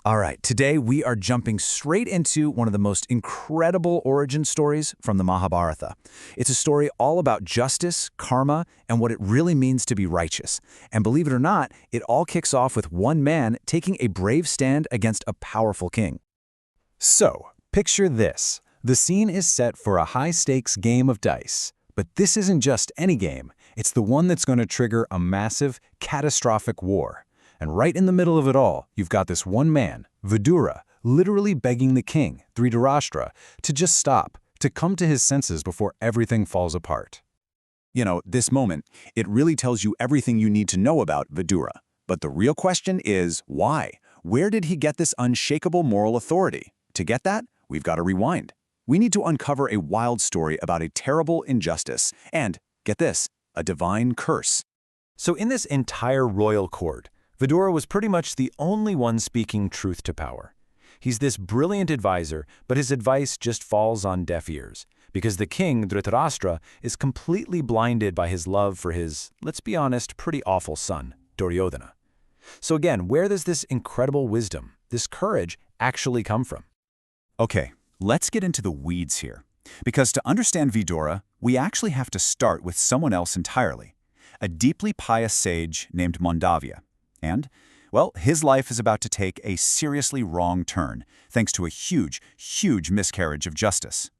All right, today we are jumping straight into one of the most incredible origin stories from the Mahabharata. It's a story all about justice, karma, and what it really means to be righteous. And believe it or not, it all kicks off with one man taking a brave stand against a powerful king. So, picture this. The scene is set for a high-stakes game of dice. But this isn't just any game. It's the one that's going to trigger a massive, catastrophic war. And right in the middle of it all, you've got this one man, Vidura, literally begging the king, Dhritarashtra, to just stop, to come to his senses before everything falls apart. This moment, it really tells you everything you need to know about Vidura. But the real question is, why? Where did he get this unshakable moral authority? To get that, we've got to rewind. We need to uncover a wild story about a terrible injustice and, get this, a divine curse. So in this entire royal court, Vidura was pretty much the only one speaking truth to power. He's this brilliant advisor, but his advice just falls on deaf ears, because the king, Dhritarashtra, is completely blinded by his love for his, let's be honest, pretty awful son, Duryodhana. So again, where does this incredible wisdom, this courage, actually come from? Okay, let's get into the weeds here. Because to understand Vidura, we actually have to start with someone else entirely, a deeply pious sage named Mandavya. And, well, his life is about to take a seriously wrong turn, thanks to a huge, huge miscarriage of justice.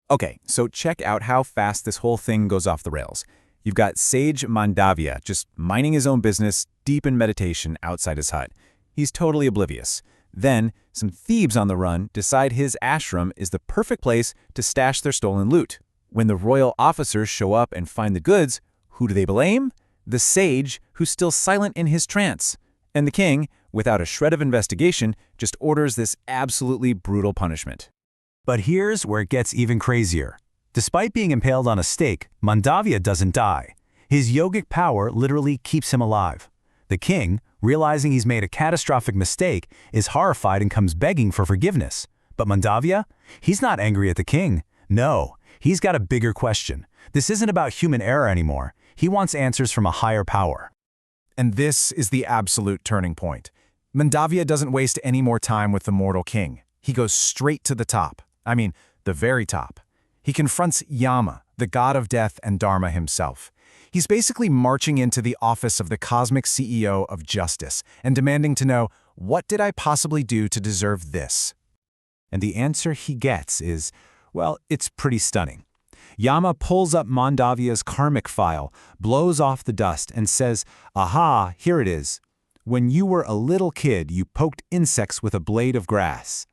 Okay, so check out how fast this whole thing goes off the rails. You've got Sage Mandavya just minding his own business, deep in meditation outside his hut. He's totally oblivious. Then, some thieves on the run decide his ashram is the perfect place to stash their stolen loot. When the royal officers show up and find the goods, who do they blame? The sage, who's still silent in his trance. And the king, without a shred of investigation, just orders this absolutely brutal punishment. But here's where it gets even crazier. Despite being impaled on a stake, Mandavya doesn't die. His yogic power literally keeps him alive. The king, realizing he's made a catastrophic mistake, is horrified and comes begging for forgiveness. But Mandavya? He's not angry at the king. No, he's got a bigger question. This isn't about human error anymore. He wants answers from a higher power. And this is the absolute turning point. Mandavya doesn't waste any more time with the mortal king. He goes straight to the top. I mean, the very top. He confronts Yama, the god of death and Dharma himself. He's basically marching into the office of the cosmic CEO of justice and demanding to know, what did I possibly do to deserve this? And the answer he gets is, well, it's pretty stunning. Yama pulls up Mandavya's karmic file, blows off the dust, and says, "Aha, here it is. When you were a little kid, you poked insects with a blade of grass."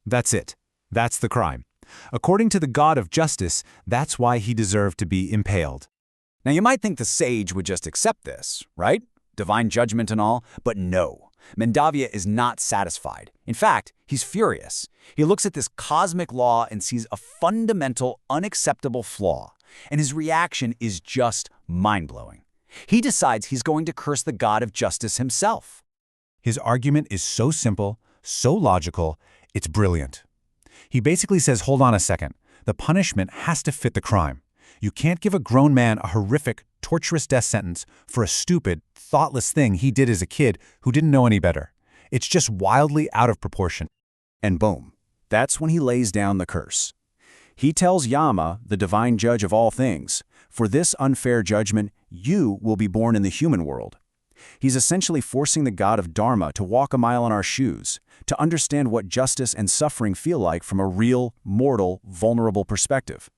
That's it. That's the crime. According to the god of justice, that's why he deserved to be impaled. Now, you might think the sage would just accept this, right? Divine judgment and all, but no. Mandavya is not satisfied. In fact, he's furious. He looks at this cosmic law and sees a fundamental, unacceptable flaw, and his reaction is just mind-blowing. He decides he's going to curse the god of justice himself. His argument is so simple, so logical, it's brilliant. He basically says, hold on a second. The punishment has to fit the crime. You can't give a grown man a horrific, torturous death sentence for a stupid, thoughtless thing he did as a kid who didn't know any better. It's just wildly out of proportion. And boom, that's when he lays down the curse. He tells Yama, the divine judge of all things, for this unfair judgment, you will be born in the human world. He's essentially forcing the god of Dharma to walk a mile in our shoes, to understand what justice and suffering feel like from a real, mortal, vulnerable perspective.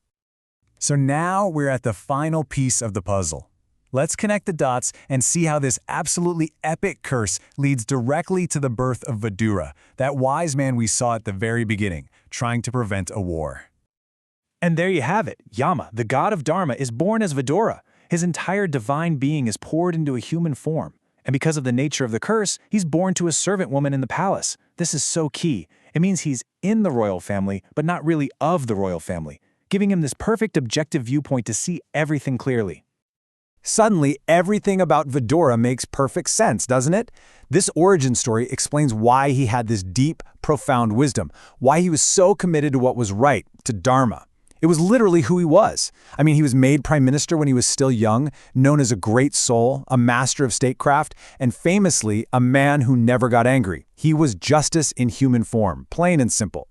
So now we're at the final piece of the puzzle. Let's connect the dots and see how this absolutely epic curse leads directly to the birth of Vidura, that wise man we saw at the very beginning, trying to prevent a war. And there you have it. Yama, the god of Dharma, is born as Vidura. His entire divine being is poured into a human form. And because of the nature of the curse, he's born to a servant woman in the palace. This is so key. It means he's in the royal family, but not really of the royal family, giving him this perfect objective viewpoint to see everything clearly. Suddenly, everything about Vidura makes perfect sense, doesn't it? This origin story explains why he had this deep, profound wisdom, why he was so committed to what was right, to Dharma. It was literally who he was. I mean, he was made prime minister when he was still young, known as a great soul, a master of statecraft, and famously, a man who never got angry. He was justice in human form, plain and simple.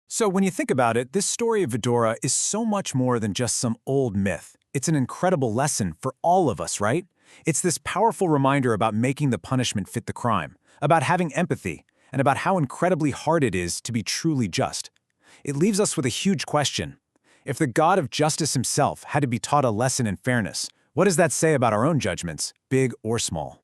So when you think about it, this story of Vidura is so much more than just some old myth. It's an incredible lesson for all of us, right? It's this powerful reminder about making the punishment fit the crime, about having empathy, and about how incredibly hard it is to be truly just. It leaves us with a huge question. If the God of justice himself had to be taught a lesson in fairness, what does that say about our own judgments, big or small?